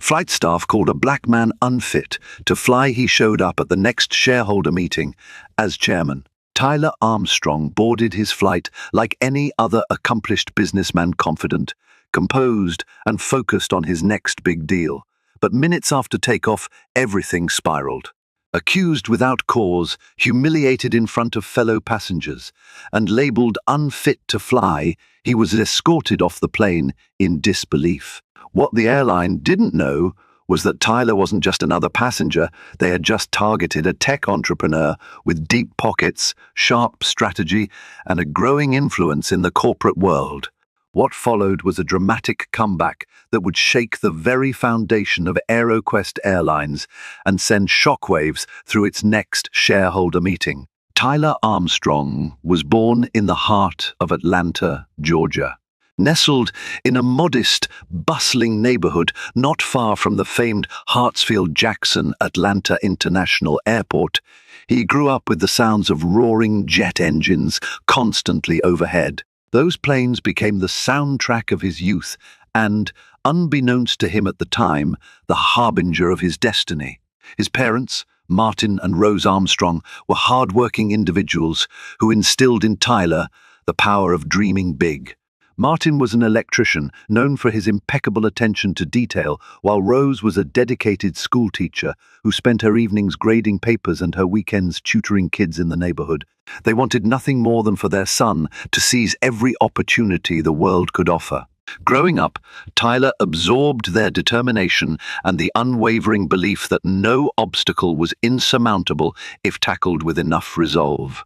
Flight staff called a black man unfit to fly. He showed up at the next shareholder meeting as chairman. Tyler Armstrong boarded his flight like any other accomplished businessman, confident, composed, and focused on his next big deal. But minutes after takeoff, everything spiraled. Accused without cause, humiliated in front of fellow passengers, and labeled unfit to fly, he was escorted off the plane in disbelief. What the airline didn't know was that Tyler wasn't just another passenger. They had just targeted a tech entrepreneur with deep pockets, sharp strategy, and a growing influence in the corporate world. What followed was a dramatic comeback that would shake the very foundation of AeroQuest Airlines and send shockwaves through its next shareholder meeting. Tyler Armstrong was born in the heart of Atlanta, Georgia. Nestled in a modest, bustling neighborhood not far from the famed Hartsfield-Jackson Atlanta International Airport, he grew up with the sounds of roaring jet engines constantly overhead. Those planes became the soundtrack of his youth and, unbeknownst to him at the time, the harbinger of his destiny. His parents, Martin and Rose Armstrong, were hard-working individuals who instilled in Tyler the power of dreaming big. Martin was an electrician known for his impeccable attention to detail, while Rose was a dedicated schoolteacher who spent her evenings grading papers and her weekends tutoring kids in the neighborhood. They wanted nothing more than for their son to seize every opportunity the world could offer. Growing up, Tyler absorbed their determination and the unwavering belief that no obstacle was insurmountable if tackled with enough resolve.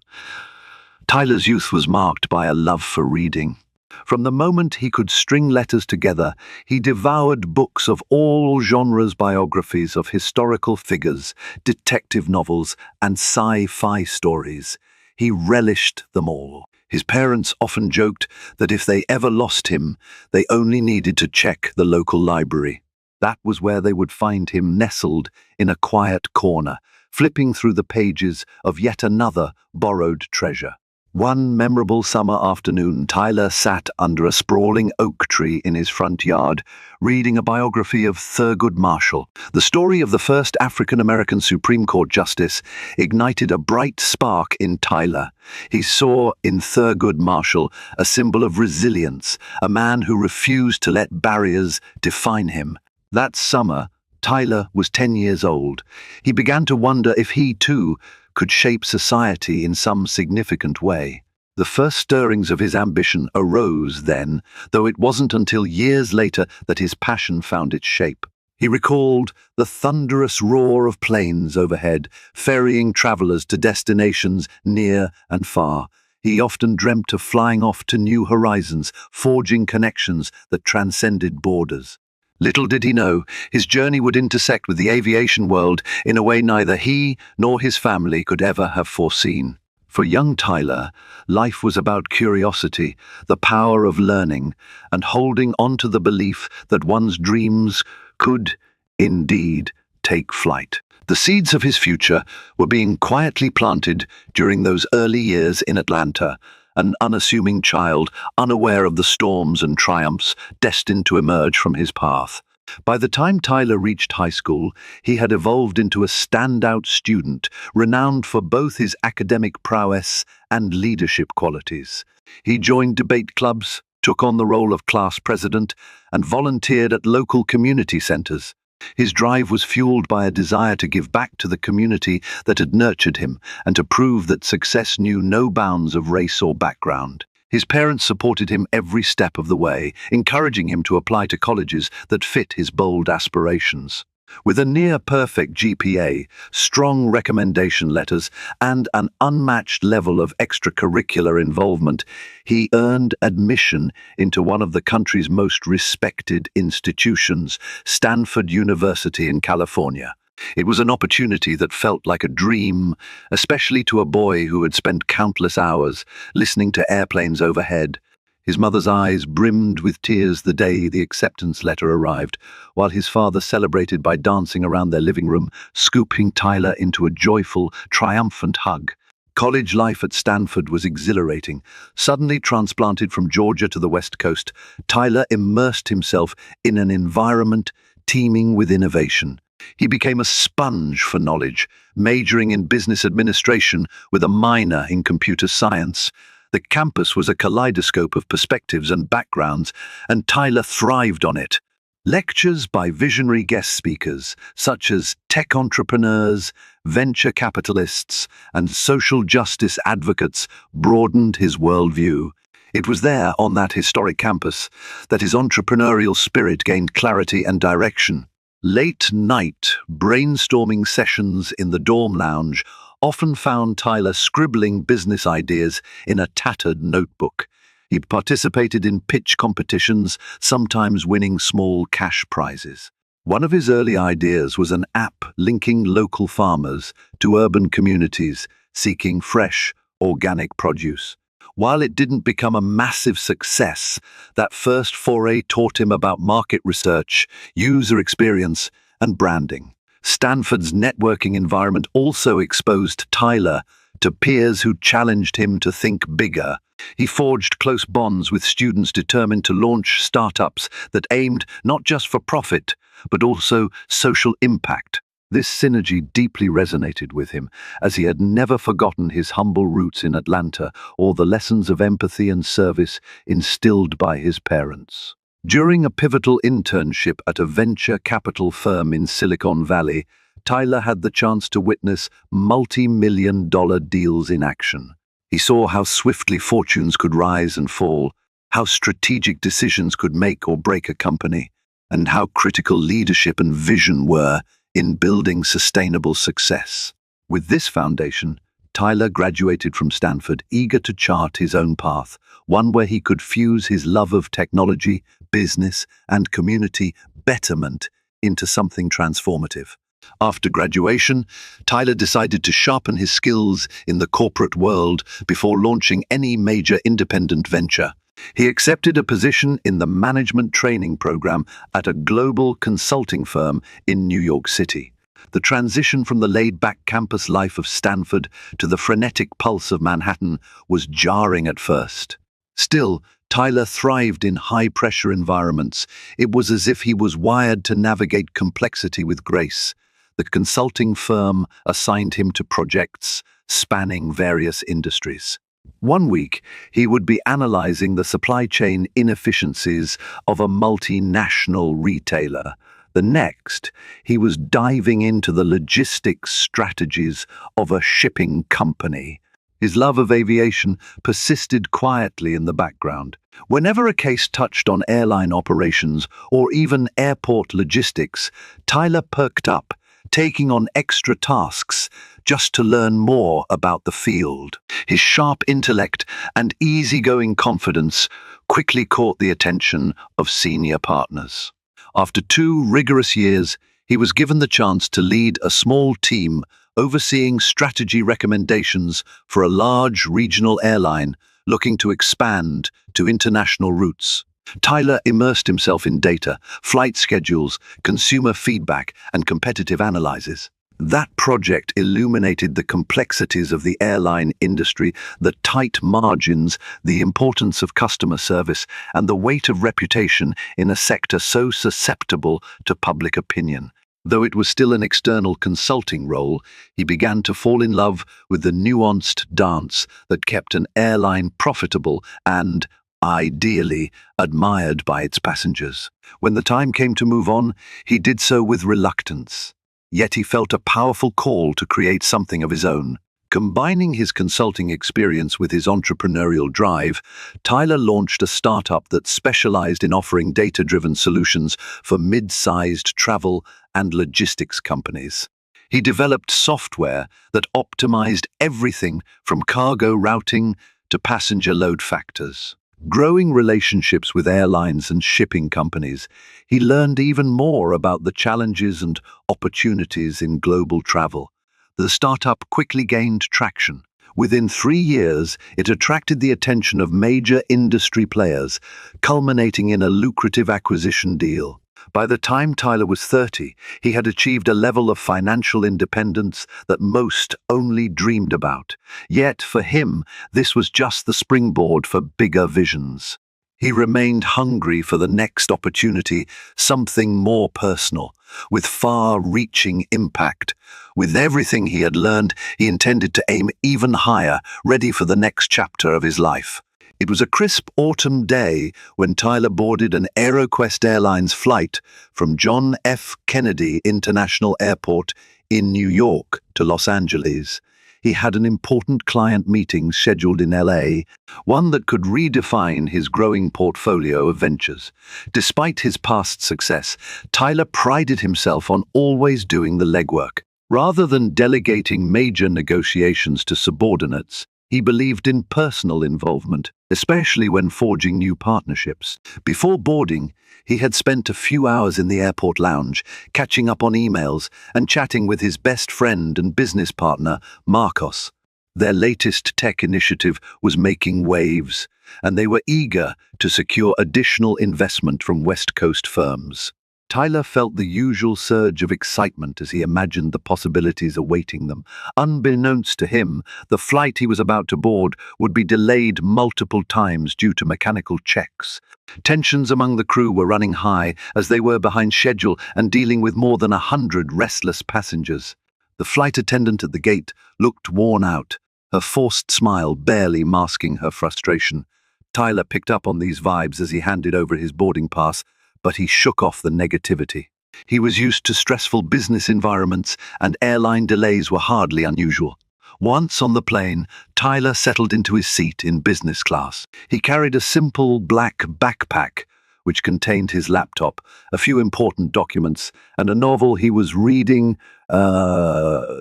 Tyler's youth was marked by a love for reading. From the moment he could string letters together, he devoured books of all genres, biographies of historical figures, detective novels, and sci-fi stories. He relished them all. His parents often joked that if they ever lost him, they only needed to check the local library. That was where they would find him, nestled in a quiet corner, flipping through the pages of yet another borrowed treasure. One memorable summer afternoon, Tyler sat under a sprawling oak tree in his front yard, reading a biography of Thurgood Marshall. The story of the first African-American Supreme Court justice ignited a bright spark in Tyler. He saw in Thurgood Marshall a symbol of resilience, a man who refused to let barriers define him. That summer, Tyler was 10 years old. He began to wonder if he, too, could shape society in some significant way. The first stirrings of his ambition arose then, though it wasn't until years later that his passion found its shape. He recalled the thunderous roar of planes overhead, ferrying travelers to destinations near and far. He often dreamt of flying off to new horizons, forging connections that transcended borders. Little did he know, his journey would intersect with the aviation world in a way neither he nor his family could ever have foreseen. For young Tyler, life was about curiosity, the power of learning, and holding on to the belief that one's dreams could, indeed, take flight. The seeds of his future were being quietly planted during those early years in Atlanta, an unassuming child, unaware of the storms and triumphs destined to emerge from his path. By the time Tyler reached high school, he had evolved into a standout student, renowned for both his academic prowess and leadership qualities. He joined debate clubs, took on the role of class president, and volunteered at local community centers. His drive was fueled by a desire to give back to the community that had nurtured him and to prove that success knew no bounds of race or background. His parents supported him every step of the way, encouraging him to apply to colleges that fit his bold aspirations. With a near-perfect GPA, strong recommendation letters, and an unmatched level of extracurricular involvement, he earned admission into one of the country's most respected institutions, Stanford University in California. It was an opportunity that felt like a dream, especially to a boy who had spent countless hours listening to airplanes overhead. His mother's eyes brimmed with tears the day the acceptance letter arrived, while his father celebrated by dancing around their living room, scooping Tyler into a joyful, triumphant hug. College life at Stanford was exhilarating. Suddenly transplanted from Georgia to the West Coast, Tyler immersed himself in an environment teeming with innovation. He became a sponge for knowledge, majoring in business administration with a minor in computer science. The campus was a kaleidoscope of perspectives and backgrounds, and Tyler thrived on it. Lectures by visionary guest speakers, such as tech entrepreneurs, venture capitalists, and social justice advocates, broadened his worldview. It was there, on that historic campus, that his entrepreneurial spirit gained clarity and direction. Late night brainstorming sessions in the dorm lounge often found Tyler scribbling business ideas in a tattered notebook. He participated in pitch competitions, sometimes winning small cash prizes. One of his early ideas was an app linking local farmers to urban communities seeking fresh, organic produce. While it didn't become a massive success, that first foray taught him about market research, user experience, and branding. Stanford's networking environment also exposed Tyler to peers who challenged him to think bigger. He forged close bonds with students determined to launch startups that aimed not just for profit, but also social impact. This synergy deeply resonated with him, as he had never forgotten his humble roots in Atlanta or the lessons of empathy and service instilled by his parents. During a pivotal internship at a venture capital firm in Silicon Valley, Tyler had the chance to witness multi-million-dollar deals in action. He saw how swiftly fortunes could rise and fall, how strategic decisions could make or break a company, and how critical leadership and vision were in building sustainable success. With this foundation, Tyler graduated from Stanford, eager to chart his own path, one where he could fuse his love of technology, business, and community betterment into something transformative. After graduation, Tyler decided to sharpen his skills in the corporate world before launching any major independent venture. He accepted a position in the management training program at a global consulting firm in New York City. The transition from the laid-back campus life of Stanford to the frenetic pulse of Manhattan was jarring at first. Still, Tyler thrived in high-pressure environments. It was as if he was wired to navigate complexity with grace. The consulting firm assigned him to projects spanning various industries. One week, he would be analyzing the supply chain inefficiencies of a multinational retailer. The next, he was diving into the logistics strategies of a shipping company. His love of aviation persisted quietly in the background. Whenever a case touched on airline operations or even airport logistics, Tyler perked up, taking on extra tasks just to learn more about the field. His sharp intellect and easygoing confidence quickly caught the attention of senior partners. After 2 rigorous years, he was given the chance to lead a small team overseeing strategy recommendations for a large regional airline looking to expand to international routes. Tyler immersed himself in data, flight schedules, consumer feedback, and competitive analyses. That project illuminated the complexities of the airline industry, the tight margins, the importance of customer service, and the weight of reputation in a sector so susceptible to public opinion. Though it was still an external consulting role, he began to fall in love with the nuanced dance that kept an airline profitable and, ideally, admired by its passengers. When the time came to move on, he did so with reluctance. Yet he felt a powerful call to create something of his own. Combining his consulting experience with his entrepreneurial drive, Tyler launched a startup that specialized in offering data-driven solutions for mid-sized travel and logistics companies. He developed software that optimized everything from cargo routing to passenger load factors. Growing relationships with airlines and shipping companies, he learned even more about the challenges and opportunities in global travel. The startup quickly gained traction. Within 3 years, it attracted the attention of major industry players, culminating in a lucrative acquisition deal. By the time Tyler was 30, he had achieved a level of financial independence that most only dreamed about. Yet, for him, this was just the springboard for bigger visions. He remained hungry for the next opportunity, something more personal, with far-reaching impact. With everything he had learned, he intended to aim even higher, ready for the next chapter of his life. It was a crisp autumn day when Tyler boarded an AeroQuest Airlines flight from John F. Kennedy International Airport in New York to Los Angeles. He had an important client meeting scheduled in LA, one that could redefine his growing portfolio of ventures. Despite his past success, Tyler prided himself on always doing the legwork. Rather than delegating major negotiations to subordinates, he believed in personal involvement, especially when forging new partnerships. Before boarding, he had spent a few hours in the airport lounge, catching up on emails and chatting with his best friend and business partner, Marcos. Their latest tech initiative was making waves, and they were eager to secure additional investment from West Coast firms. Tyler felt the usual surge of excitement as he imagined the possibilities awaiting them. Unbeknownst to him, the flight he was about to board would be delayed multiple times due to mechanical checks. Tensions among the crew were running high as they were behind schedule and dealing with more than 100 restless passengers. The flight attendant at the gate looked worn out, her forced smile barely masking her frustration. Tyler picked up on these vibes as he handed over his boarding pass, but he shook off the negativity. He was used to stressful business environments, and airline delays were hardly unusual. Once on the plane, Tyler settled into his seat in business class. He carried a simple black backpack, which contained his laptop, a few important documents, and a novel he was reading,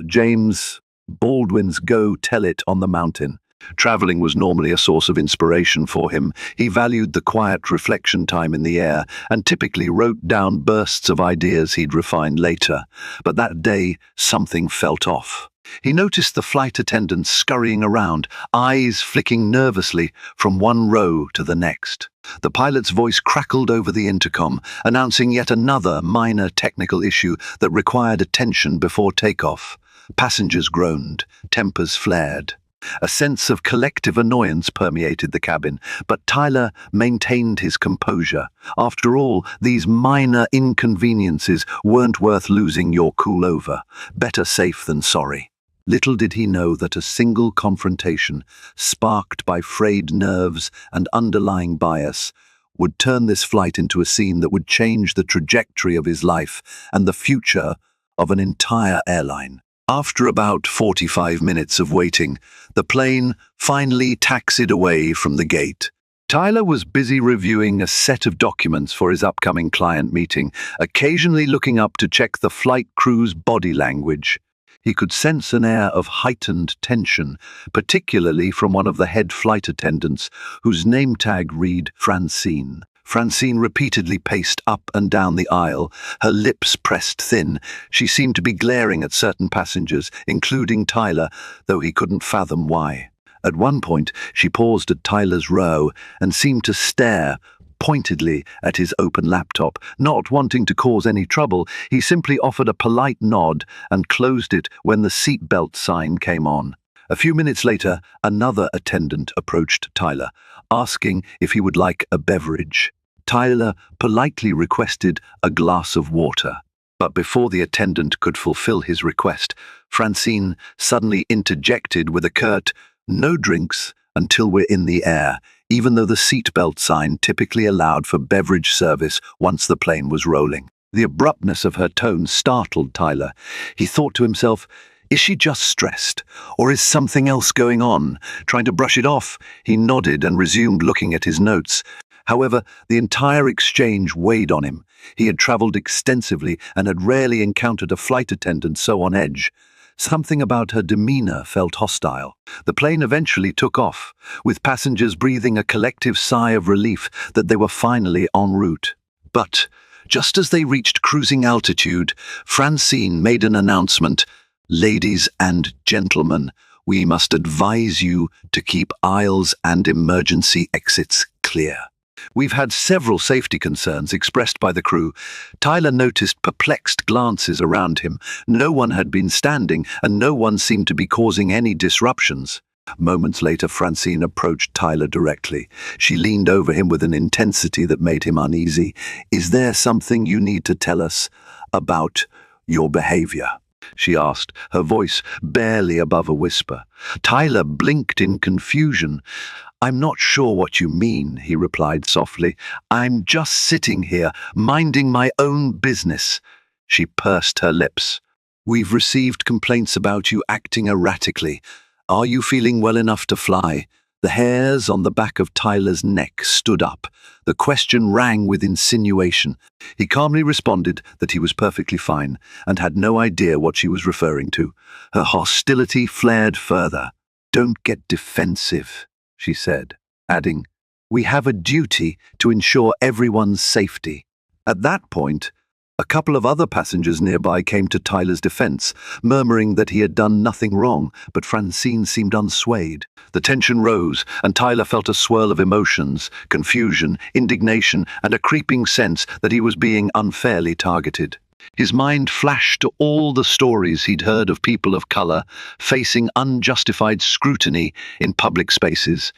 James Baldwin's Go Tell It on the Mountain. Traveling was normally a source of inspiration for him. He valued the quiet reflection time in the air and typically wrote down bursts of ideas he'd refine later. But that day, something felt off. He noticed the flight attendants scurrying around, eyes flicking nervously from one row to the next. The pilot's voice crackled over the intercom, announcing yet another minor technical issue that required attention before takeoff. Passengers groaned, tempers flared. A sense of collective annoyance permeated the cabin, but Tyler maintained his composure. After all, these minor inconveniences weren't worth losing your cool over. Better safe than sorry. Little did he know that a single confrontation, sparked by frayed nerves and underlying bias, would turn this flight into a scene that would change the trajectory of his life and the future of an entire airline. After about 45 minutes of waiting, the plane finally taxied away from the gate. Tyler was busy reviewing a set of documents for his upcoming client meeting, occasionally looking up to check the flight crew's body language. He could sense an air of heightened tension, particularly from one of the head flight attendants, whose name tag read Francine. Francine repeatedly paced up and down the aisle, her lips pressed thin. She seemed to be glaring at certain passengers, including Tyler, though he couldn't fathom why. At one point, she paused at Tyler's row and seemed to stare pointedly at his open laptop. Not wanting to cause any trouble, he simply offered a polite nod and closed it when the seatbelt sign came on. A few minutes later, another attendant approached Tyler, asking if he would like a beverage. Tyler politely requested a glass of water. But before the attendant could fulfill his request, Francine suddenly interjected with a curt, "No drinks until we're in the air," even though the seatbelt sign typically allowed for beverage service once the plane was rolling. The abruptness of her tone startled Tyler. He thought to himself, "Is she just stressed? Or is something else going on?" Trying to brush it off, he nodded and resumed looking at his notes. However, the entire exchange weighed on him. He had traveled extensively and had rarely encountered a flight attendant so on edge. Something about her demeanor felt hostile. The plane eventually took off, with passengers breathing a collective sigh of relief that they were finally en route. But just as they reached cruising altitude, Francine made an announcement. "Ladies and gentlemen, we must advise you to keep aisles and emergency exits clear." We've had several safety concerns expressed by the crew. Tyler noticed perplexed glances around him. No one had been standing, and no one seemed to be causing any disruptions. Moments later, Francine approached Tyler directly. She leaned over him with an intensity that made him uneasy. "Is there something you need to tell us about your behavior?" she asked, her voice barely above a whisper. Tyler blinked in confusion. "I'm not sure what you mean," he replied softly. "I'm just sitting here, minding my own business." She pursed her lips. "We've received complaints about you acting erratically. Are you feeling well enough to fly?" The hairs on the back of Tyler's neck stood up. The question rang with insinuation. He calmly responded that he was perfectly fine and had no idea what she was referring to. Her hostility flared further. "Don't get defensive," she said, adding, "We have a duty to ensure everyone's safety." At that point, a couple of other passengers nearby came to Tyler's defense, murmuring that he had done nothing wrong, but Francine seemed unswayed. The tension rose, and Tyler felt a swirl of emotions, confusion, indignation, and a creeping sense that he was being unfairly targeted. His mind flashed to all the stories he'd heard of people of color facing unjustified scrutiny in public spaces.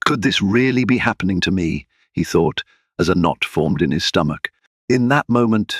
Could this really be happening to me? He thought, as a knot formed in his stomach. In that moment,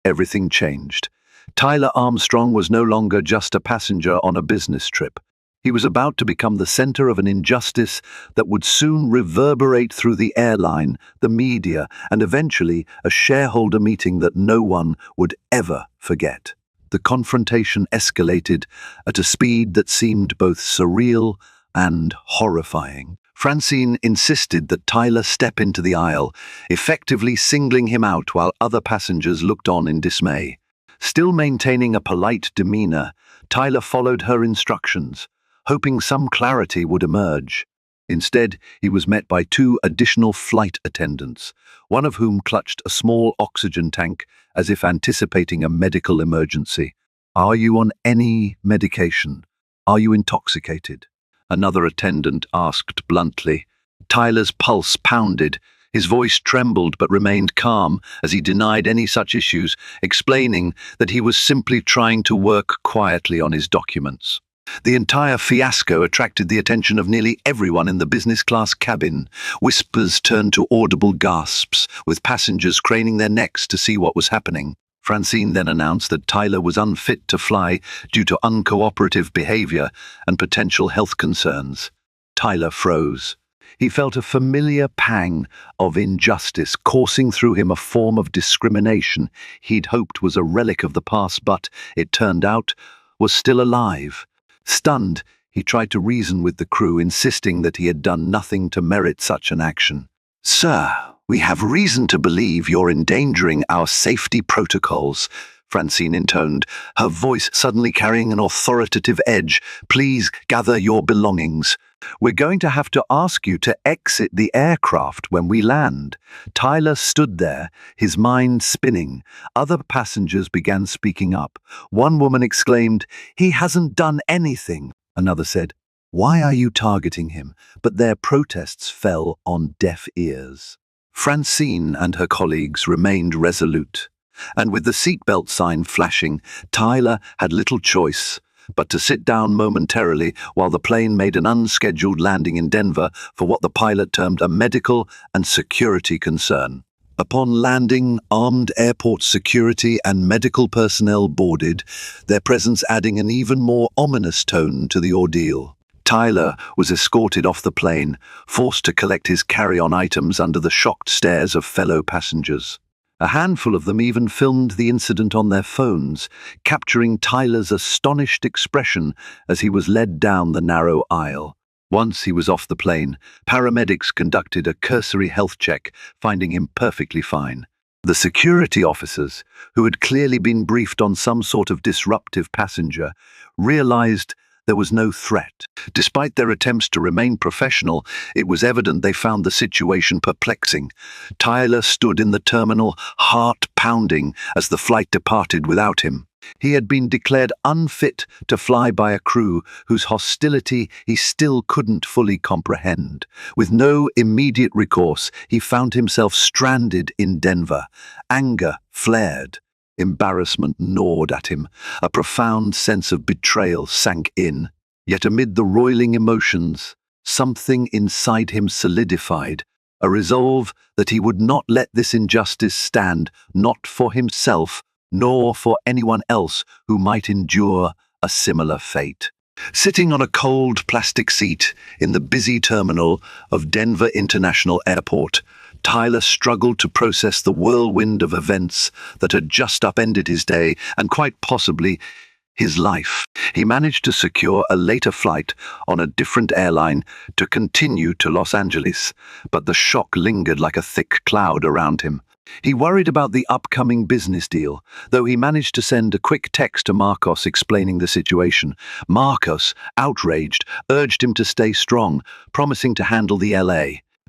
everything changed. Tyler Armstrong was no longer just a passenger on a business trip. He was about to become the center of an injustice that would soon reverberate through the airline, the media, and eventually a shareholder meeting that no one would ever forget. The confrontation escalated at a speed that seemed both surreal and horrifying. Francine insisted that Tyler step into the aisle, effectively singling him out while other passengers looked on in dismay. Still maintaining a polite demeanor, Tyler followed her instructions, hoping some clarity would emerge. Instead, he was met by two additional flight attendants, one of whom clutched a small oxygen tank as if anticipating a medical emergency. "Are you on any medication? Are you intoxicated?" another attendant asked bluntly. Tyler's pulse pounded. His voice trembled but remained calm as he denied any such issues, explaining that he was simply trying to work quietly on his documents. The entire fiasco attracted the attention of nearly everyone in the business class cabin. Whispers turned to audible gasps, with passengers craning their necks to see what was happening. Francine then announced that Tyler was unfit to fly due to uncooperative behavior and potential health concerns. Tyler froze. He felt a familiar pang of injustice coursing through him, a form of discrimination he'd hoped was a relic of the past, but, it turned out, was still alive. Stunned, he tried to reason with the crew, insisting that he had done nothing to merit such an action. "Sir, we have reason to believe you're endangering our safety protocols," Francine intoned, her voice suddenly carrying an authoritative edge. "Please gather your belongings. We're going to have to ask you to exit the aircraft when we land." Tyler stood there, his mind spinning. Other passengers began speaking up. One woman exclaimed, "He hasn't done anything." Another said, "Why are you targeting him?" But their protests fell on deaf ears. Francine and her colleagues remained resolute, and with the seatbelt sign flashing, Tyler had little choice but to sit down momentarily while the plane made an unscheduled landing in Denver for what the pilot termed a medical and security concern. Upon landing, armed airport security and medical personnel boarded, their presence adding an even more ominous tone to the ordeal. Tyler was escorted off the plane, forced to collect his carry-on items under the shocked stares of fellow passengers. A handful of them even filmed the incident on their phones, capturing Tyler's astonished expression as he was led down the narrow aisle. Once he was off the plane, paramedics conducted a cursory health check, finding him perfectly fine. The security officers, who had clearly been briefed on some sort of disruptive passenger, realized there was no threat. Despite their attempts to remain professional, it was evident they found the situation perplexing. Tyler stood in the terminal, heart pounding, as the flight departed without him. He had been declared unfit to fly by a crew whose hostility he still couldn't fully comprehend. With no immediate recourse, he found himself stranded in Denver. Anger flared. Embarrassment gnawed at him. A profound sense of betrayal sank in. Yet amid the roiling emotions, something inside him solidified, a resolve that he would not let this injustice stand, not for himself, nor for anyone else who might endure a similar fate. Sitting on a cold plastic seat in the busy terminal of Denver International Airport, Tyler struggled to process the whirlwind of events that had just upended his day and quite possibly his life. He managed to secure a later flight on a different airline to continue to Los Angeles, but the shock lingered like a thick cloud around him. He worried about the upcoming business deal, though he managed to send a quick text to Marcos explaining the situation. Marcos, outraged, urged him to stay strong, promising to handle the LA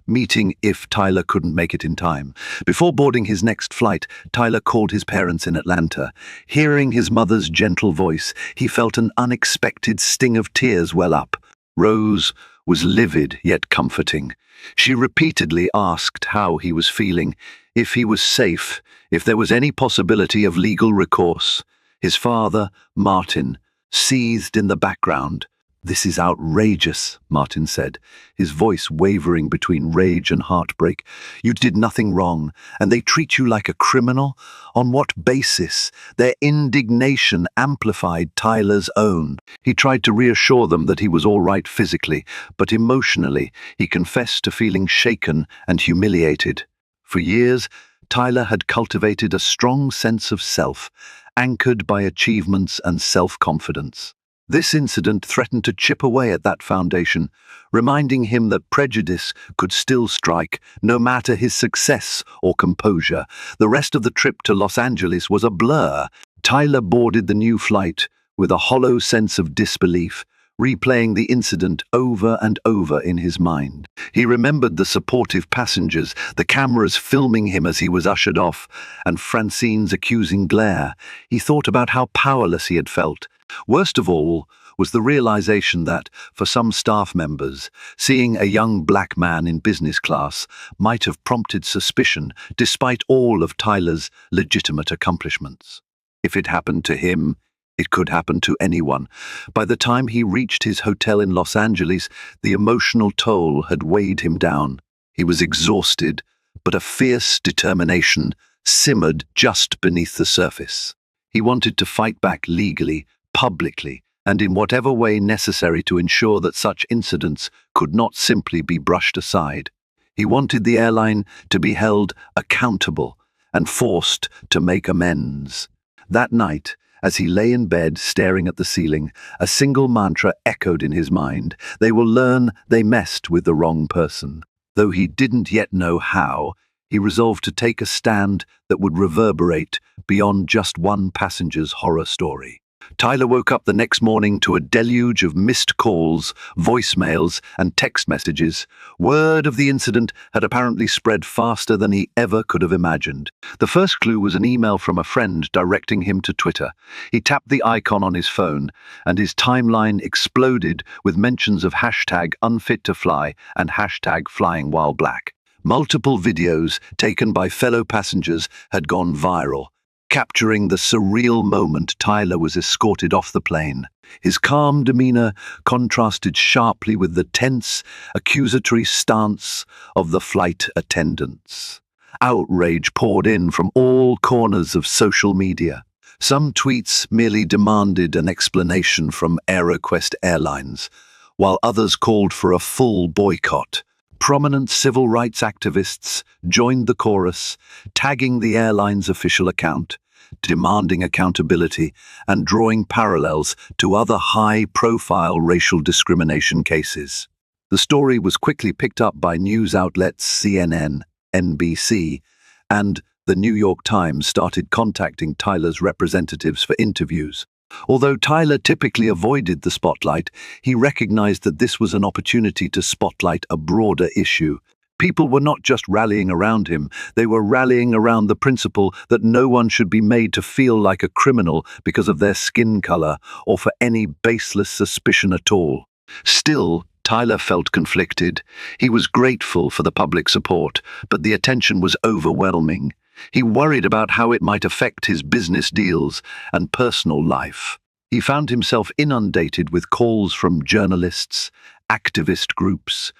meeting if Tyler couldn't make it in time. Before boarding his next flight, Tyler called his parents in Atlanta. Hearing his mother's gentle voice, he felt an unexpected sting of tears well up. Rose was livid yet comforting. She repeatedly asked how he was feeling, if he was safe, if there was any possibility of legal recourse. His father, Martin, seethed in the background. "This is outrageous," Martin said, his voice wavering between rage and heartbreak. "You did nothing wrong, and they treat you like a criminal? On what basis?" Their indignation amplified Tyler's own. He tried to reassure them that he was all right physically, but emotionally, he confessed to feeling shaken and humiliated. For years, Tyler had cultivated a strong sense of self, anchored by achievements and self-confidence. This incident threatened to chip away at that foundation, reminding him that prejudice could still strike, no matter his success or composure. The rest of the trip to Los Angeles was a blur. Tyler boarded the new flight with a hollow sense of disbelief, replaying the incident over and over in his mind. He remembered the supportive passengers, the cameras filming him as he was ushered off, and Francine's accusing glare. He thought about how powerless he had felt. Worst of all was the realization that, for some staff members, seeing a young black man in business class might have prompted suspicion despite all of Tyler's legitimate accomplishments. If it happened to him, it could happen to anyone. By the time he reached his hotel in Los Angeles, the emotional toll had weighed him down. He was exhausted, but a fierce determination simmered just beneath the surface. He wanted to fight back legally, publicly, and in whatever way necessary to ensure that such incidents could not simply be brushed aside. He wanted the airline to be held accountable and forced to make amends. That night, as he lay in bed staring at the ceiling, a single mantra echoed in his mind: they will learn they messed with the wrong person. Though he didn't yet know how, he resolved to take a stand that would reverberate beyond just one passenger's horror story. Tyler woke up the next morning to a deluge of missed calls, voicemails, and text messages. Word of the incident had apparently spread faster than he ever could have imagined. The first clue was an email from a friend directing him to Twitter. He tapped the icon on his phone, and his timeline exploded with mentions of hashtag Unfit to Fly and hashtag Flying While Black. Multiple videos taken by fellow passengers had gone viral, capturing the surreal moment Tyler was escorted off the plane. His calm demeanor contrasted sharply with the tense, accusatory stance of the flight attendants. Outrage poured in from all corners of social media. Some tweets merely demanded an explanation from AeroQuest Airlines, while others called for a full boycott. Prominent civil rights activists joined the chorus, tagging the airline's official account, demanding accountability, and drawing parallels to other high-profile racial discrimination cases. The story was quickly picked up by news outlets CNN, NBC, and the New York Times started contacting Tyler's representatives for interviews. Although Tyler typically avoided the spotlight, he recognized that this was an opportunity to spotlight a broader issue. People were not just rallying around him, they were rallying around the principle that no one should be made to feel like a criminal because of their skin color or for any baseless suspicion at all. Still, Tyler felt conflicted. He was grateful for the public support, but the attention was overwhelming. He worried about how it might affect his business deals and personal life. He found himself inundated with calls from journalists, activist groups,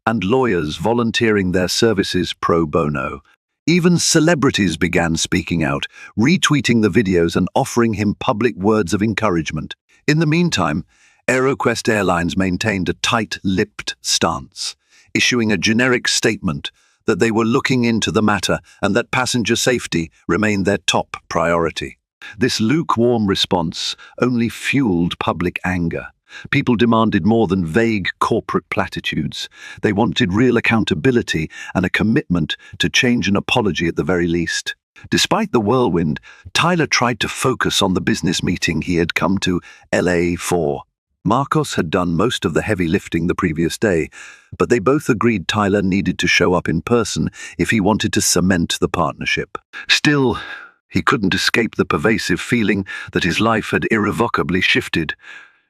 and lawyers volunteering their services pro bono. Even celebrities began speaking out, retweeting the videos and offering him public words of encouragement. In the meantime, AeroQuest Airlines maintained a tight-lipped stance, issuing a generic statement that they were looking into the matter and that passenger safety remained their top priority. This lukewarm response only fueled public anger. People demanded more than vague corporate platitudes. They wanted real accountability and a commitment to change, an apology at the very least. Despite the whirlwind, Tyler tried to focus on the business meeting he had come to LA for. Marcos had done most of the heavy lifting the previous day, but they both agreed Tyler needed to show up in person if he wanted to cement the partnership. Still, he couldn't escape the pervasive feeling that his life had irrevocably shifted.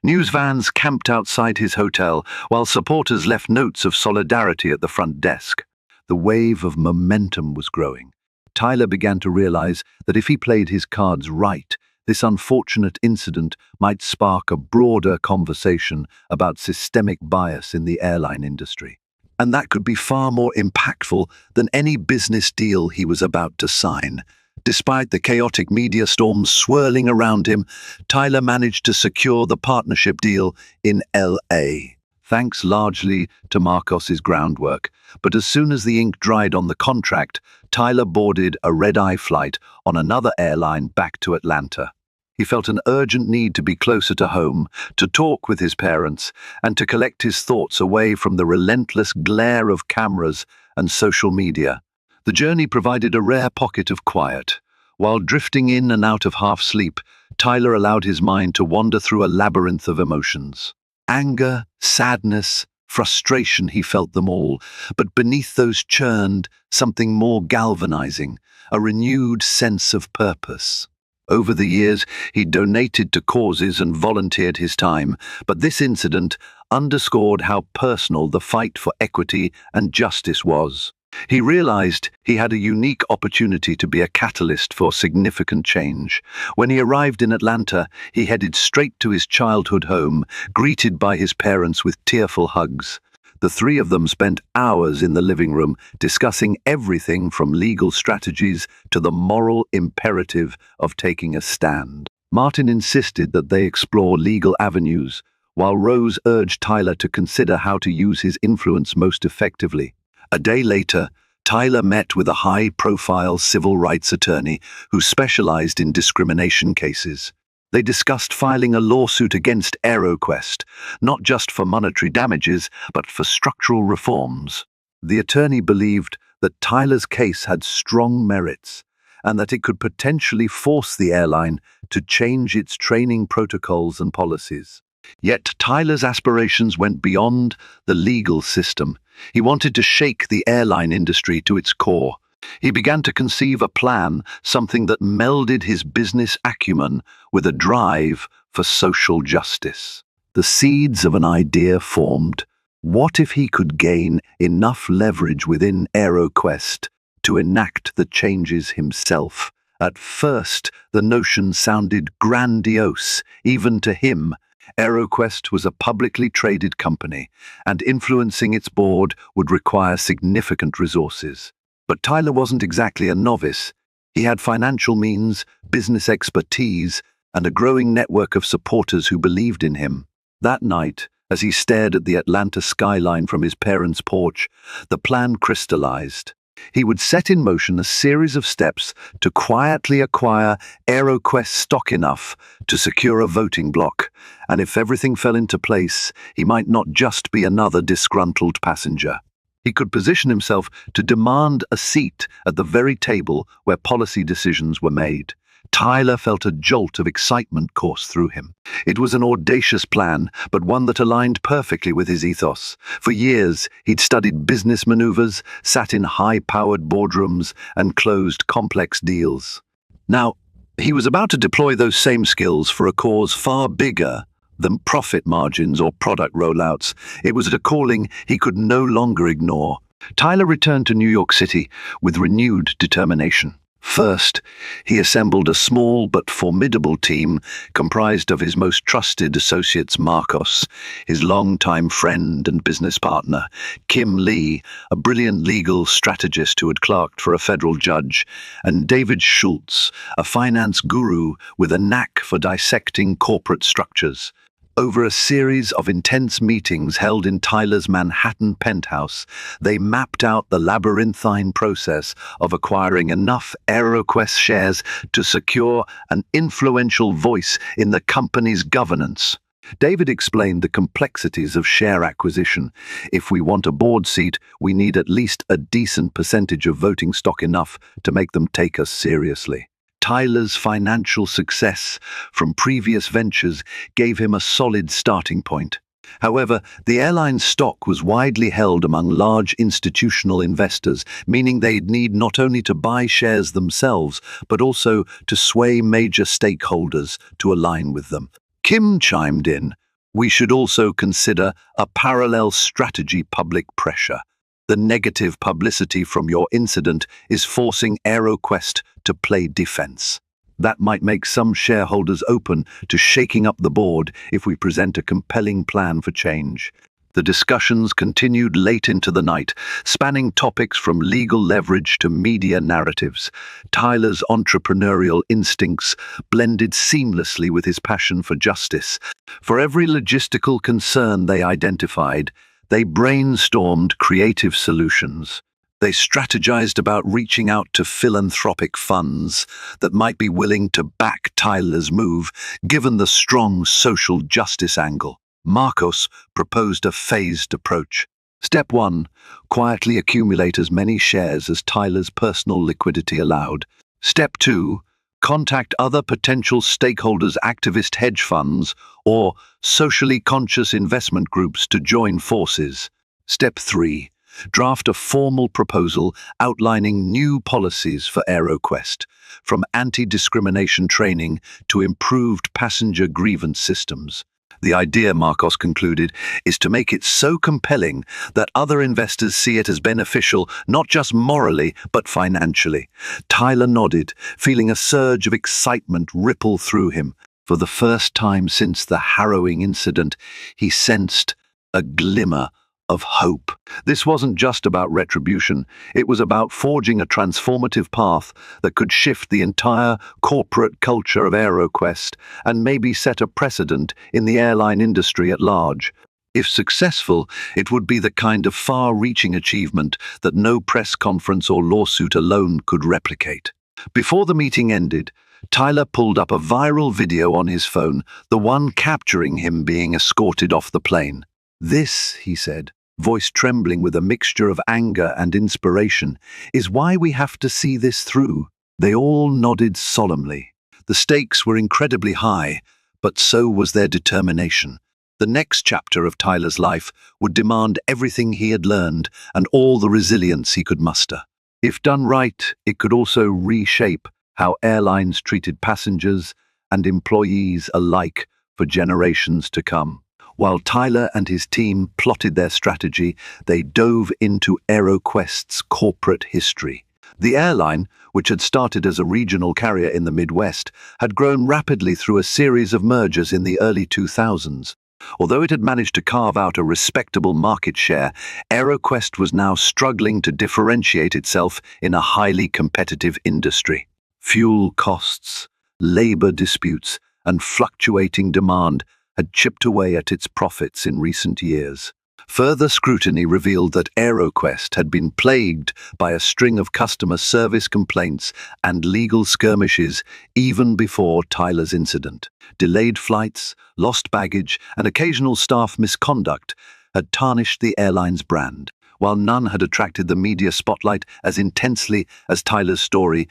News vans camped outside his hotel, while supporters left notes of solidarity at the front desk. The wave of momentum was growing. Tyler began to realize that if he played his cards right, this unfortunate incident might spark a broader conversation about systemic bias in the airline industry. And that could be far more impactful than any business deal he was about to sign. Despite the chaotic media storm swirling around him, Tyler managed to secure the partnership deal in LA, thanks largely to Marcos's groundwork. But as soon as the ink dried on the contract, Tyler boarded a red-eye flight on another airline back to Atlanta. He felt an urgent need to be closer to home, to talk with his parents, and to collect his thoughts away from the relentless glare of cameras and social media. The journey provided a rare pocket of quiet. While drifting in and out of half-sleep, Tyler allowed his mind to wander through a labyrinth of emotions. Anger, sadness, frustration, he felt them all, but beneath those churned something more galvanizing, a renewed sense of purpose. Over the years, he donated to causes and volunteered his time, but this incident underscored how personal the fight for equity and justice was. He realized he had a unique opportunity to be a catalyst for significant change. When he arrived in Atlanta, he headed straight to his childhood home, greeted by his parents with tearful hugs. The three of them spent hours in the living room discussing everything from legal strategies to the moral imperative of taking a stand. Martin insisted that they explore legal avenues, while Rose urged Tyler to consider how to use his influence most effectively. A day later, Tyler met with a high-profile civil rights attorney who specialized in discrimination cases. They discussed filing a lawsuit against AeroQuest, not just for monetary damages, but for structural reforms. The attorney believed that Tyler's case had strong merits, and that it could potentially force the airline to change its training protocols and policies. Yet Tyler's aspirations went beyond the legal system. He wanted to shake the airline industry to its core. He began to conceive a plan, something that melded his business acumen with a drive for social justice. The seeds of an idea formed. What if he could gain enough leverage within AeroQuest to enact the changes himself? At first, the notion sounded grandiose, even to him. AeroQuest was a publicly traded company, and influencing its board would require significant resources. But Tyler wasn't exactly a novice. He had financial means, business expertise, and a growing network of supporters who believed in him. That night, as he stared at the Atlanta skyline from his parents' porch, the plan crystallized. He would set in motion a series of steps to quietly acquire AeroQuest stock enough to secure a voting bloc, and if everything fell into place, he might not just be another disgruntled passenger. He could position himself to demand a seat at the very table where policy decisions were made. Tyler felt a jolt of excitement course through him. It was an audacious plan, but one that aligned perfectly with his ethos. For years, he'd studied business maneuvers, sat in high-powered boardrooms, and closed complex deals. Now, he was about to deploy those same skills for a cause far bigger than profit margins or product rollouts. It was a calling he could no longer ignore. Tyler returned to New York City with renewed determination. First, he assembled a small but formidable team comprised of his most trusted associates Marcos, his longtime friend and business partner, Kim Lee, a brilliant legal strategist who had clerked for a federal judge, and David Schultz, a finance guru with a knack for dissecting corporate structures. Over a series of intense meetings held in Tyler's Manhattan penthouse, they mapped out the labyrinthine process of acquiring enough AeroQuest shares to secure an influential voice in the company's governance. David explained the complexities of share acquisition. If we want a board seat, we need at least a decent percentage of voting stock, enough to make them take us seriously. Tyler's financial success from previous ventures gave him a solid starting point. However, the airline's stock was widely held among large institutional investors, meaning they'd need not only to buy shares themselves, but also to sway major stakeholders to align with them. Kim chimed in, "We should also consider a parallel strategy: public pressure. The negative publicity from your incident is forcing AeroQuest to play defense. That might make some shareholders open to shaking up the board if we present a compelling plan for change." The discussions continued late into the night, spanning topics from legal leverage to media narratives. Tyler's entrepreneurial instincts blended seamlessly with his passion for justice. For every logistical concern they identified, they brainstormed creative solutions. They strategized about reaching out to philanthropic funds that might be willing to back Tyler's move, given the strong social justice angle. Marcos proposed a phased approach. Step 1. Quietly accumulate as many shares as Tyler's personal liquidity allowed. Step 2. Contact other potential stakeholders, activist hedge funds, or socially conscious investment groups to join forces. Step 3. Draft a formal proposal outlining new policies for AeroQuest, from anti-discrimination training to improved passenger grievance systems. The idea, Marcos concluded, is to make it so compelling that other investors see it as beneficial, not just morally, but financially. Tyler nodded, feeling a surge of excitement ripple through him. For the first time since the harrowing incident, he sensed a glimmer of hope. This wasn't just about retribution, it was about forging a transformative path that could shift the entire corporate culture of AeroQuest and maybe set a precedent in the airline industry at large. If successful, it would be the kind of far-reaching achievement that no press conference or lawsuit alone could replicate. Before the meeting ended, Tyler pulled up a viral video on his phone, the one capturing him being escorted off the plane. "This," he said, voice trembling with a mixture of anger and inspiration, "is why we have to see this through." They all nodded solemnly. The stakes were incredibly high, but so was their determination. The next chapter of Tyler's life would demand everything he had learned and all the resilience he could muster. If done right, it could also reshape how airlines treated passengers and employees alike for generations to come. While Tyler and his team plotted their strategy, they dove into AeroQuest's corporate history. The airline, which had started as a regional carrier in the Midwest, had grown rapidly through a series of mergers in the early 2000s. Although it had managed to carve out a respectable market share, AeroQuest was now struggling to differentiate itself in a highly competitive industry. Fuel costs, labor disputes, and fluctuating demand had chipped away at its profits in recent years. Further scrutiny revealed that AeroQuest had been plagued by a string of customer service complaints and legal skirmishes even before Tyler's incident. Delayed flights, lost baggage, and occasional staff misconduct had tarnished the airline's brand. While none had attracted the media spotlight as intensely as Tyler's story,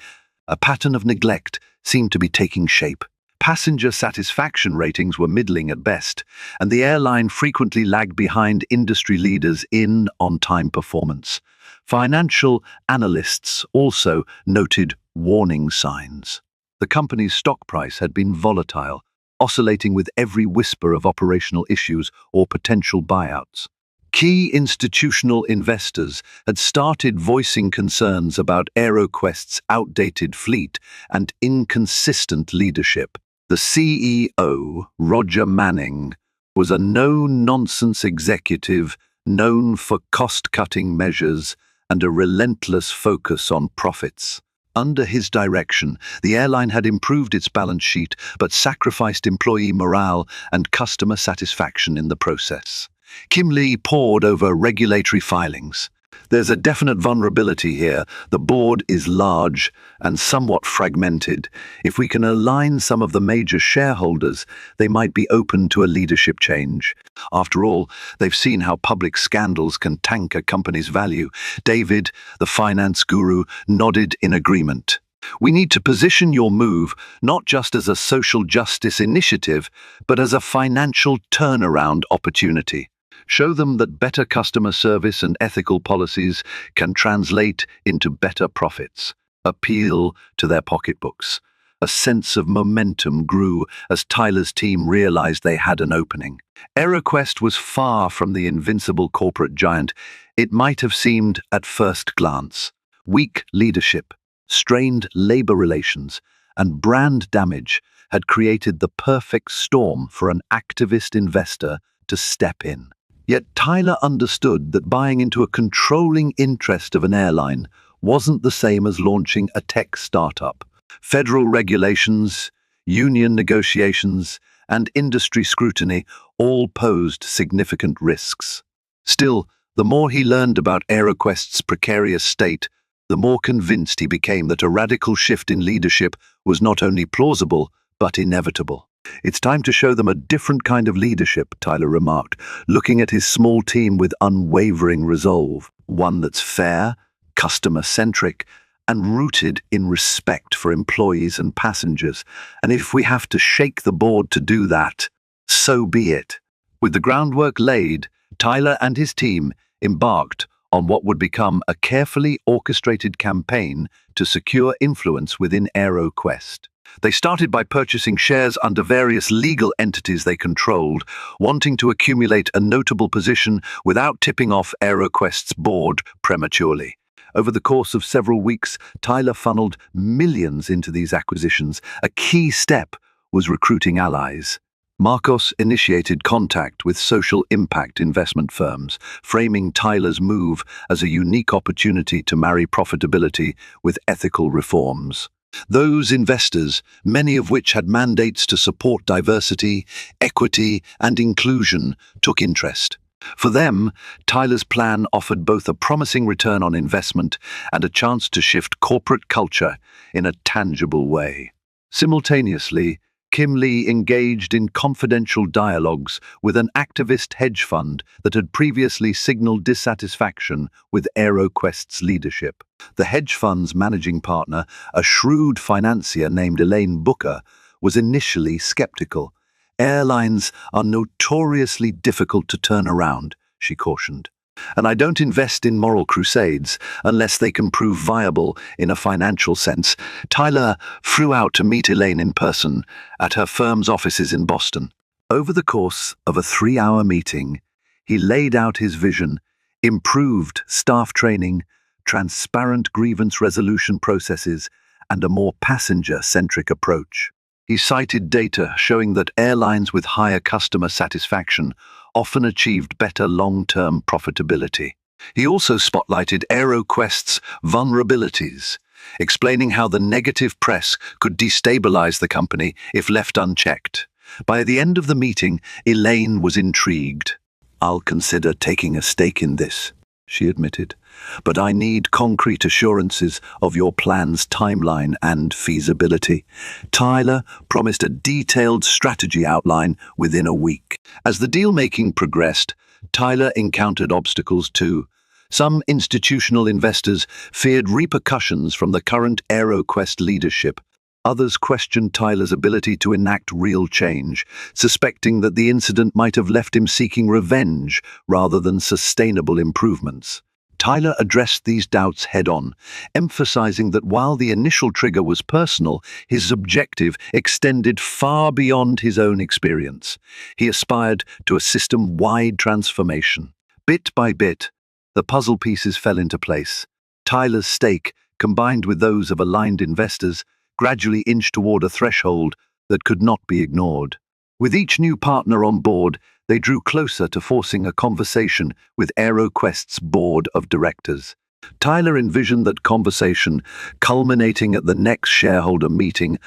a pattern of neglect seemed to be taking shape. Passenger satisfaction ratings were middling at best, and the airline frequently lagged behind industry leaders in on-time performance. Financial analysts also noted warning signs. The company's stock price had been volatile, oscillating with every whisper of operational issues or potential buyouts. Key institutional investors had started voicing concerns about AeroQuest's outdated fleet and inconsistent leadership. The CEO, Roger Manning, was a no-nonsense executive known for cost-cutting measures and a relentless focus on profits. Under his direction, the airline had improved its balance sheet but sacrificed employee morale and customer satisfaction in the process. Kim Lee pored over regulatory filings. There's a definite vulnerability here. The board is large and somewhat fragmented. If we can align some of the major shareholders, they might be open to a leadership change. After all, they've seen how public scandals can tank a company's value. David, the finance guru, nodded in agreement. We need to position your move not just as a social justice initiative, but as a financial turnaround opportunity. Show them that better customer service and ethical policies can translate into better profits. Appeal to their pocketbooks. A sense of momentum grew as Tyler's team realized they had an opening. AeroQuest was far from the invincible corporate giant it might have seemed at first glance. Weak leadership, strained labor relations, and brand damage had created the perfect storm for an activist investor to step in. Yet Tyler understood that buying into a controlling interest of an airline wasn't the same as launching a tech startup. Federal regulations, union negotiations, and industry scrutiny all posed significant risks. Still, the more he learned about AeroQuest's precarious state, the more convinced he became that a radical shift in leadership was not only plausible, but inevitable. "It's time to show them a different kind of leadership," Tyler remarked, looking at his small team with unwavering resolve. One that's fair, customer-centric, and rooted in respect for employees and passengers. And if we have to shake the board to do that, so be it. With the groundwork laid, Tyler and his team embarked on what would become a carefully orchestrated campaign to secure influence within AeroQuest. They started by purchasing shares under various legal entities they controlled, wanting to accumulate a notable position without tipping off AeroQuest's board prematurely. Over the course of several weeks, Tyler funneled millions into these acquisitions. A key step was recruiting allies. Marcos initiated contact with social impact investment firms, framing Tyler's move as a unique opportunity to marry profitability with ethical reforms. Those investors, many of which had mandates to support diversity, equity, and inclusion, took interest. For them, Tyler's plan offered both a promising return on investment and a chance to shift corporate culture in a tangible way. Simultaneously, Kim Lee engaged in confidential dialogues with an activist hedge fund that had previously signaled dissatisfaction with AeroQuest's leadership. The hedge fund's managing partner, a shrewd financier named Elaine Booker, was initially skeptical. "Airlines are notoriously difficult to turn around," she cautioned. "And I don't invest in moral crusades unless they can prove viable in a financial sense." Tyler flew out to meet Elaine in person at her firm's offices in Boston. Over the course of a 3-hour meeting, he laid out his vision: improved staff training, transparent grievance resolution processes, and a more passenger-centric approach. He cited data showing that airlines with higher customer satisfaction often achieved better long-term profitability. He also spotlighted AeroQuest's vulnerabilities, explaining how the negative press could destabilize the company if left unchecked. By the end of the meeting, Elaine was intrigued. "I'll consider taking a stake in this," she admitted, "but I need concrete assurances of your plan's timeline and feasibility." Tyler promised a detailed strategy outline within a week. As the deal-making progressed, Tyler encountered obstacles too. Some institutional investors feared repercussions from the current AeroQuest leadership. Others questioned Tyler's ability to enact real change, suspecting that the incident might have left him seeking revenge rather than sustainable improvements. Tyler addressed these doubts head-on, emphasizing that while the initial trigger was personal, his objective extended far beyond his own experience. He aspired to a system-wide transformation. Bit by bit, the puzzle pieces fell into place. Tyler's stake, combined with those of aligned investors, gradually inched toward a threshold that could not be ignored. With each new partner on board, they drew closer to forcing a conversation with AeroQuest's board of directors. Tyler envisioned that conversation culminating at the next shareholder meeting,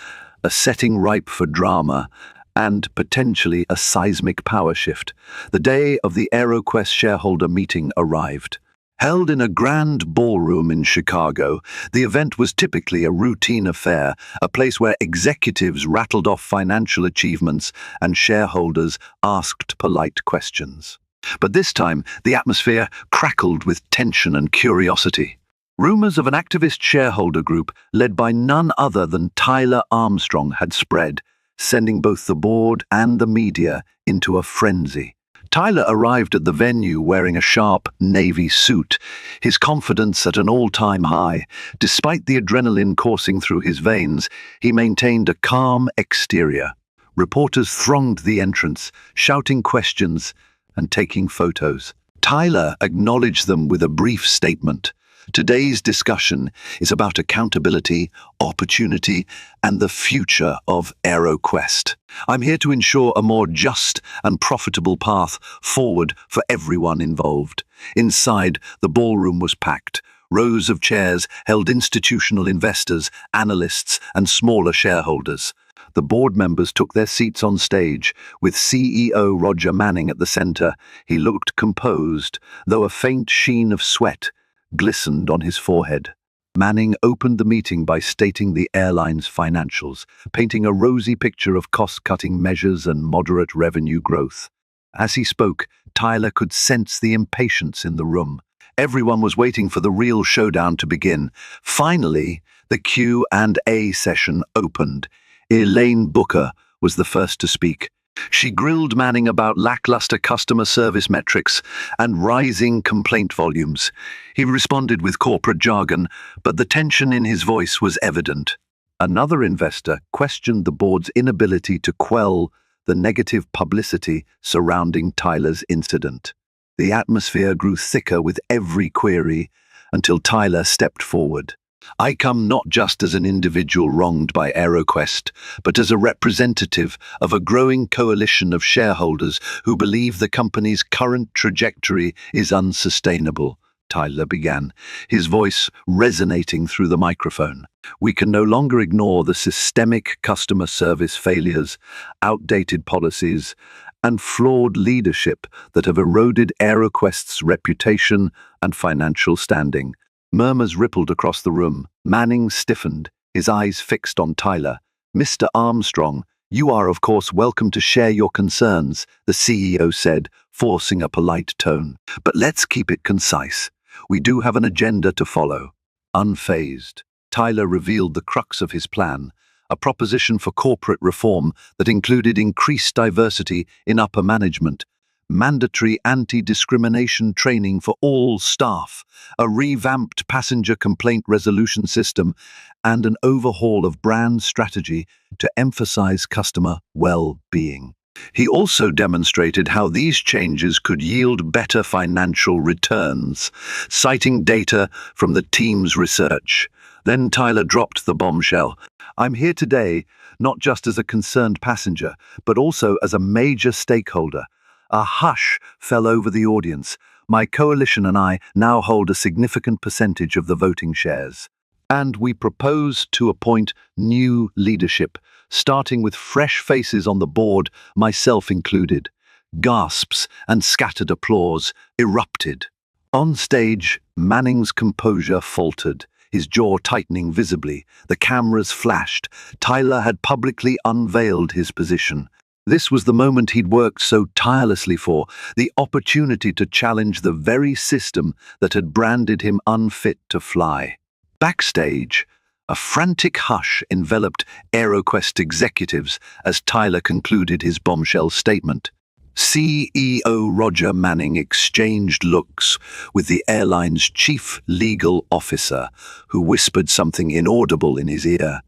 a setting ripe for drama and potentially a seismic power shift. The day of the AeroQuest shareholder meeting arrived. Held in a grand ballroom in Chicago, the event was typically a routine affair, a place where executives rattled off financial achievements and shareholders asked polite questions. But this time, the atmosphere crackled with tension and curiosity. Rumors of an activist shareholder group led by none other than Tyler Armstrong had spread, sending both the board and the media into a frenzy. Tyler arrived at the venue wearing a sharp navy suit, his confidence at an all-time high. Despite the adrenaline coursing through his veins, he maintained a calm exterior. Reporters thronged the entrance, shouting questions and taking photos. Tyler acknowledged them with a brief statement. Today's discussion is about accountability, opportunity, and the future of AeroQuest. I'm here to ensure a more just and profitable path forward for everyone involved. Inside, the ballroom was packed. Rows of chairs held institutional investors, analysts, and smaller shareholders. The board members took their seats on stage, with CEO Roger Manning at the center. He looked composed, though a faint sheen of sweat glistened on his forehead. Manning opened the meeting by stating the airline's financials, painting a rosy picture of cost-cutting measures and moderate revenue growth. As he spoke, Tyler could sense the impatience in the room. Everyone was waiting for the real showdown to begin. Finally, the Q&A session opened. Elaine Booker was the first to speak. She grilled Manning about lackluster customer service metrics and rising complaint volumes. He responded with corporate jargon, but the tension in his voice was evident. Another investor questioned the board's inability to quell the negative publicity surrounding Tyler's incident. The atmosphere grew thicker with every query until Tyler stepped forward. I come not just as an individual wronged by AeroQuest, but as a representative of a growing coalition of shareholders who believe the company's current trajectory is unsustainable, Tyler began, his voice resonating through the microphone. We can no longer ignore the systemic customer service failures, outdated policies, and flawed leadership that have eroded AeroQuest's reputation and financial standing. Murmurs rippled across the room. Manning stiffened, his eyes fixed on Tyler. Mr. Armstrong, you are of course welcome to share your concerns, the CEO said, forcing a polite tone. But let's keep it concise. We do have an agenda to follow. Unfazed, Tyler revealed the crux of his plan, a proposition for corporate reform that included increased diversity in upper management, mandatory anti-discrimination training for all staff, a revamped passenger complaint resolution system, and an overhaul of brand strategy to emphasize customer well-being. He also demonstrated how these changes could yield better financial returns, citing data from the team's research. Then Tyler dropped the bombshell. I'm here today not just as a concerned passenger, but also as a major stakeholder. A hush fell over the audience. My coalition and I now hold a significant percentage of the voting shares. And we propose to appoint new leadership, starting with fresh faces on the board, myself included. Gasps and scattered applause erupted. On stage, Manning's composure faltered, his jaw tightening visibly. The cameras flashed. Tyler had publicly unveiled his position. This was the moment he'd worked so tirelessly for, the opportunity to challenge the very system that had branded him unfit to fly. Backstage, a frantic hush enveloped AeroQuest executives as Tyler concluded his bombshell statement. CEO Roger Manning exchanged looks with the airline's chief legal officer, who whispered something inaudible in his ear.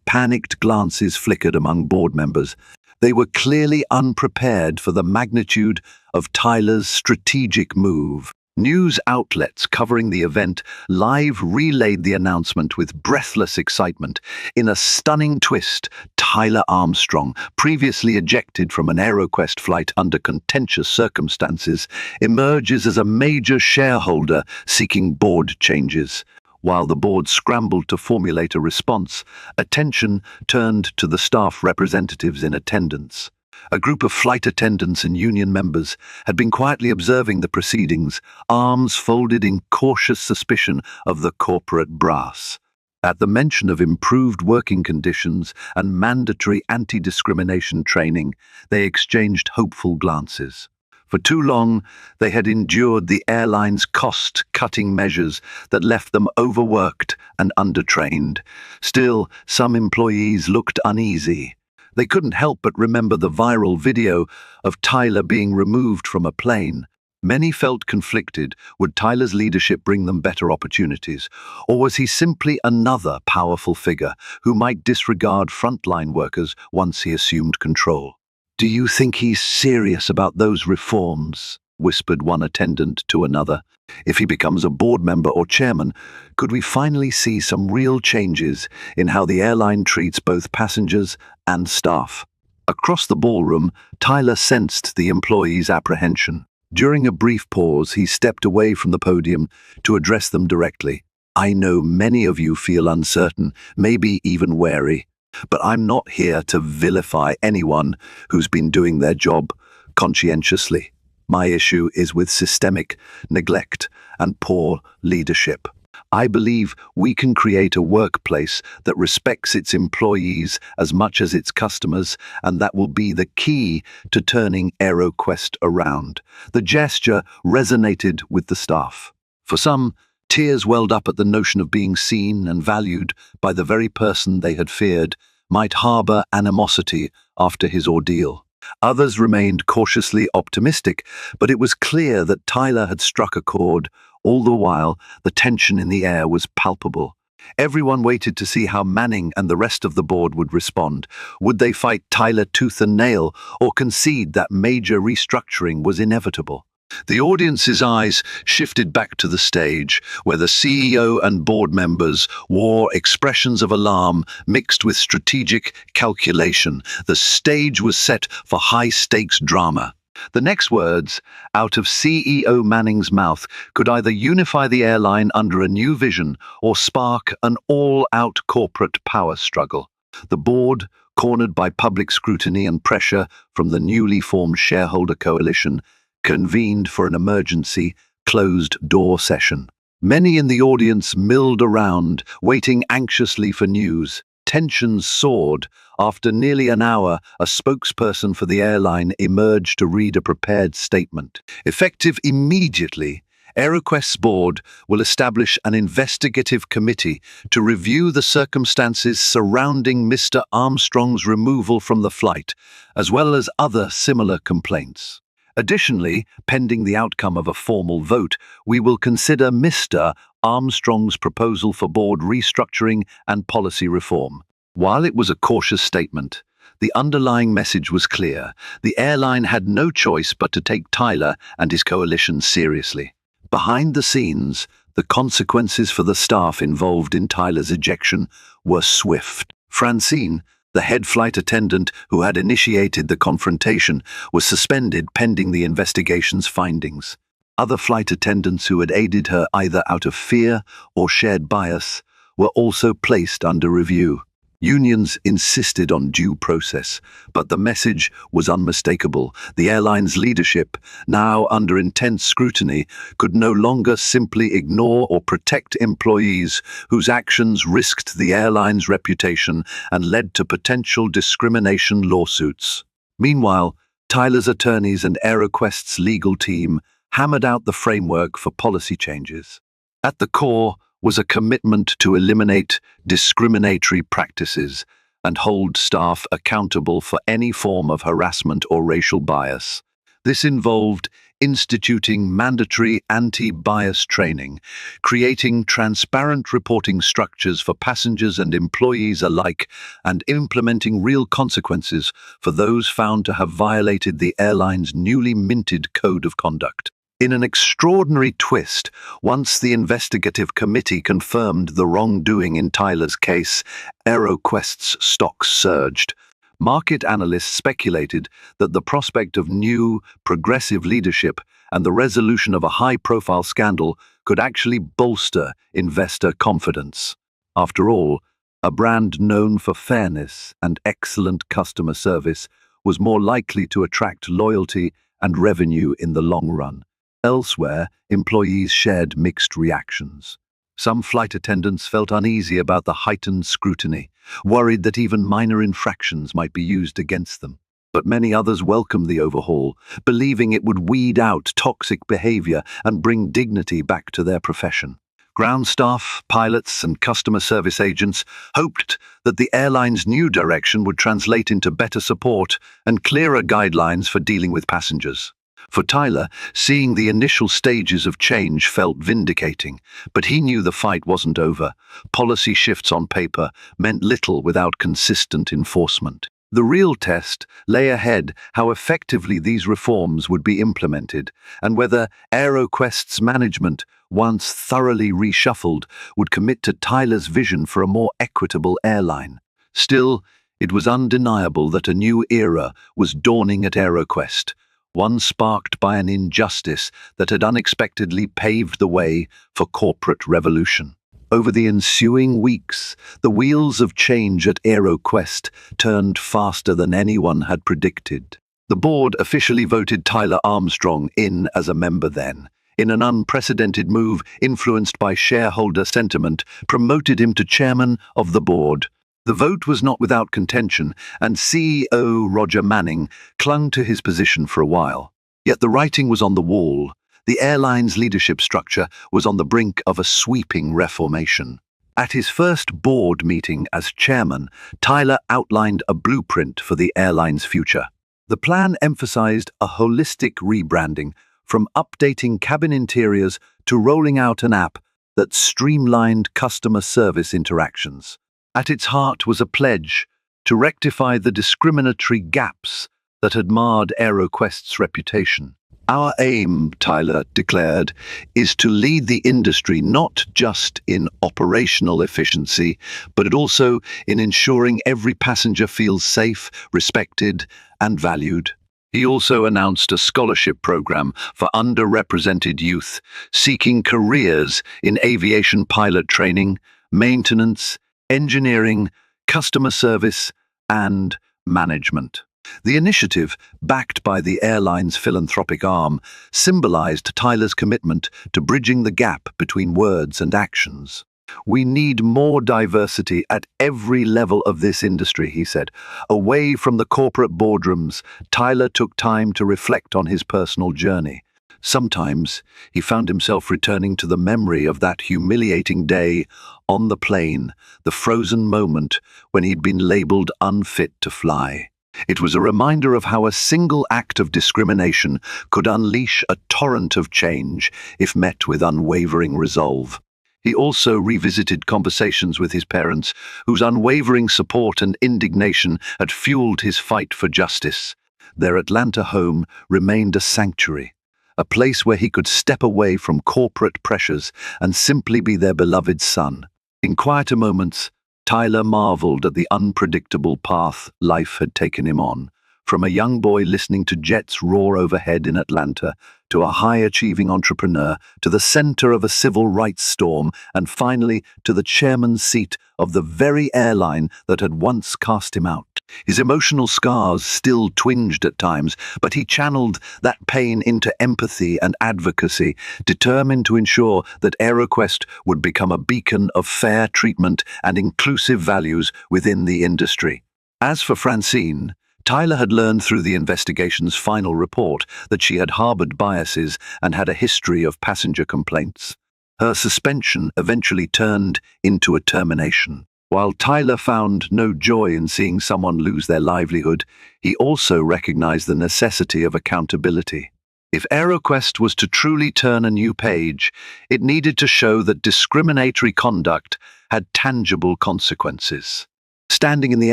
Panicked glances flickered among board members. They were clearly unprepared for the magnitude of Tyler's strategic move. News outlets covering the event live relayed the announcement with breathless excitement. In a stunning twist, Tyler Armstrong, previously ejected from an AeroQuest flight under contentious circumstances, emerges as a major shareholder seeking board changes. While the board scrambled to formulate a response, attention turned to the staff representatives in attendance. A group of flight attendants and union members had been quietly observing the proceedings, arms folded in cautious suspicion of the corporate brass. At the mention of improved working conditions and mandatory anti-discrimination training, they exchanged hopeful glances. For too long, they had endured the airline's cost-cutting measures that left them overworked and undertrained. Still, some employees looked uneasy. They couldn't help but remember the viral video of Tyler being removed from a plane. Many felt conflicted. Would Tyler's leadership bring them better opportunities? Or was he simply another powerful figure who might disregard frontline workers once he assumed control? "Do you think he's serious about those reforms?" whispered one attendant to another. "If he becomes a board member or chairman, could we finally see some real changes in how the airline treats both passengers and staff?" Across the ballroom, Tyler sensed the employees' apprehension. During a brief pause, he stepped away from the podium to address them directly. "I know many of you feel uncertain, maybe even wary, but I'm not here to vilify anyone who's been doing their job conscientiously. My issue is with systemic neglect and poor leadership. I believe we can create a workplace that respects its employees as much as its customers, and that will be the key to turning AeroQuest around." The gesture resonated with the staff. For some, tears welled up at the notion of being seen and valued by the very person they had feared might harbor animosity after his ordeal. Others remained cautiously optimistic, but it was clear that Tyler had struck a chord. All the while, the tension in the air was palpable. Everyone waited to see how Manning and the rest of the board would respond. Would they fight Tyler tooth and nail, or concede that major restructuring was inevitable? The audience's eyes shifted back to the stage, where the CEO and board members wore expressions of alarm mixed with strategic calculation. The stage was set for high-stakes drama. The next words out of CEO Manning's mouth could either unify the airline under a new vision or spark an all-out corporate power struggle. The board, cornered by public scrutiny and pressure from the newly formed shareholder coalition, convened for an emergency, closed-door session. Many in the audience milled around, waiting anxiously for news. Tensions soared. After nearly an hour, a spokesperson for the airline emerged to read a prepared statement. Effective immediately, AeroQuest's board will establish an investigative committee to review the circumstances surrounding Mr. Armstrong's removal from the flight, as well as other similar complaints. Additionally, pending the outcome of a formal vote, we will consider Mr. Armstrong's proposal for board restructuring and policy reform. While it was a cautious statement, the underlying message was clear. The airline had no choice but to take Tyler and his coalition seriously. Behind the scenes, the consequences for the staff involved in Tyler's ejection were swift. Francine, the head flight attendant who had initiated the confrontation, was suspended pending the investigation's findings. Other flight attendants who had aided her either out of fear or shared bias were also placed under review. Unions insisted on due process, but the message was unmistakable. The airline's leadership, now under intense scrutiny, could no longer simply ignore or protect employees whose actions risked the airline's reputation and led to potential discrimination lawsuits. Meanwhile, Tyler's attorneys and AeroQuest's legal team hammered out the framework for policy changes. At the core was a commitment to eliminate discriminatory practices and hold staff accountable for any form of harassment or racial bias. This involved instituting mandatory anti-bias training, creating transparent reporting structures for passengers and employees alike, and implementing real consequences for those found to have violated the airline's newly minted code of conduct. In an extraordinary twist, once the investigative committee confirmed the wrongdoing in Tyler's case, AeroQuest's stocks surged. Market analysts speculated that the prospect of new, progressive leadership and the resolution of a high-profile scandal could actually bolster investor confidence. After all, a brand known for fairness and excellent customer service was more likely to attract loyalty and revenue in the long run. Elsewhere, employees shared mixed reactions. Some flight attendants felt uneasy about the heightened scrutiny, worried that even minor infractions might be used against them. But many others welcomed the overhaul, believing it would weed out toxic behavior and bring dignity back to their profession. Ground staff, pilots, and customer service agents hoped that the airline's new direction would translate into better support and clearer guidelines for dealing with passengers. For Tyler, seeing the initial stages of change felt vindicating, but he knew the fight wasn't over. Policy shifts on paper meant little without consistent enforcement. The real test lay ahead: how effectively these reforms would be implemented, and whether AeroQuest's management, once thoroughly reshuffled, would commit to Tyler's vision for a more equitable airline. Still, it was undeniable that a new era was dawning at AeroQuest, one sparked by an injustice that had unexpectedly paved the way for corporate revolution. Over the ensuing weeks, the wheels of change at AeroQuest turned faster than anyone had predicted. The board officially voted Tyler Armstrong in as a member then. In an unprecedented move influenced by shareholder sentiment, promoted him to chairman of the board. The vote was not without contention, and CEO Roger Manning clung to his position for a while. Yet the writing was on the wall. The airline's leadership structure was on the brink of a sweeping reformation. At his first board meeting as chairman, Tyler outlined a blueprint for the airline's future. The plan emphasized a holistic rebranding, from updating cabin interiors to rolling out an app that streamlined customer service interactions. At its heart was a pledge to rectify the discriminatory gaps that had marred AeroQuest's reputation. "Our aim," Tyler declared, "is to lead the industry not just in operational efficiency, but also in ensuring every passenger feels safe, respected, and valued." He also announced a scholarship program for underrepresented youth seeking careers in aviation pilot training, maintenance, engineering, customer service, and management. The initiative, backed by the airline's philanthropic arm, symbolized Tyler's commitment to bridging the gap between words and actions. "We need more diversity at every level of this industry," he said. Away from the corporate boardrooms, Tyler took time to reflect on his personal journey. Sometimes he found himself returning to the memory of that humiliating day on the plane, the frozen moment when he'd been labeled unfit to fly. It was a reminder of how a single act of discrimination could unleash a torrent of change if met with unwavering resolve. He also revisited conversations with his parents, whose unwavering support and indignation had fueled his fight for justice. Their Atlanta home remained a sanctuary, a place where he could step away from corporate pressures and simply be their beloved son. In quieter moments, Tyler marveled at the unpredictable path life had taken him on, from a young boy listening to jets roar overhead in Atlanta, to a high-achieving entrepreneur, to the center of a civil rights storm, and finally to the chairman's seat of the very airline that had once cast him out. His emotional scars still twinged at times, but he channeled that pain into empathy and advocacy, determined to ensure that AeroQuest would become a beacon of fair treatment and inclusive values within the industry. As for Francine, Tyler had learned through the investigation's final report that she had harbored biases and had a history of passenger complaints. Her suspension eventually turned into a termination. While Tyler found no joy in seeing someone lose their livelihood, he also recognized the necessity of accountability. If AeroQuest was to truly turn a new page, it needed to show that discriminatory conduct had tangible consequences. Standing in the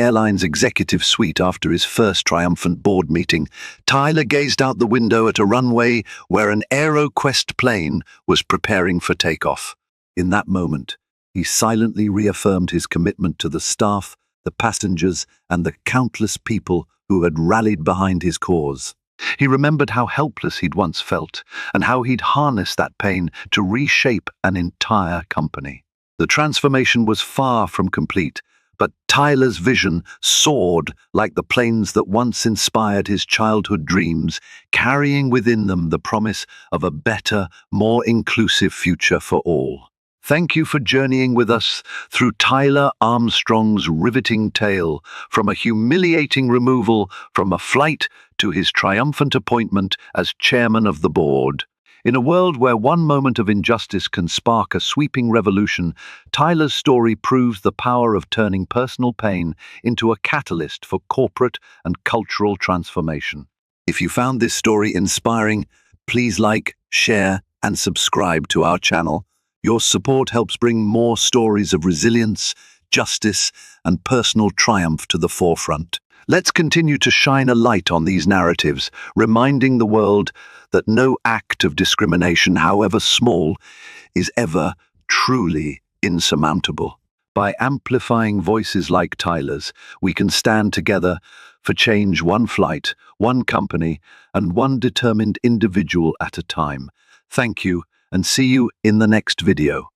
airline's executive suite after his first triumphant board meeting, Tyler gazed out the window at a runway where an AeroQuest plane was preparing for takeoff. In that moment, he silently reaffirmed his commitment to the staff, the passengers, and the countless people who had rallied behind his cause. He remembered how helpless he'd once felt, and how he'd harnessed that pain to reshape an entire company. The transformation was far from complete, but Tyler's vision soared like the planes that once inspired his childhood dreams, carrying within them the promise of a better, more inclusive future for all. Thank you for journeying with us through Tyler Armstrong's riveting tale, from a humiliating removal from a flight to his triumphant appointment as chairman of the board. In a world where one moment of injustice can spark a sweeping revolution, Tyler's story proves the power of turning personal pain into a catalyst for corporate and cultural transformation. If you found this story inspiring, please like, share, and subscribe to our channel. Your support helps bring more stories of resilience, justice, and personal triumph to the forefront. Let's continue to shine a light on these narratives, reminding the world that no act of discrimination, however small, is ever truly insurmountable. By amplifying voices like Tyler's, we can stand together for change, one flight, one company, and one determined individual at a time. Thank you, and see you in the next video.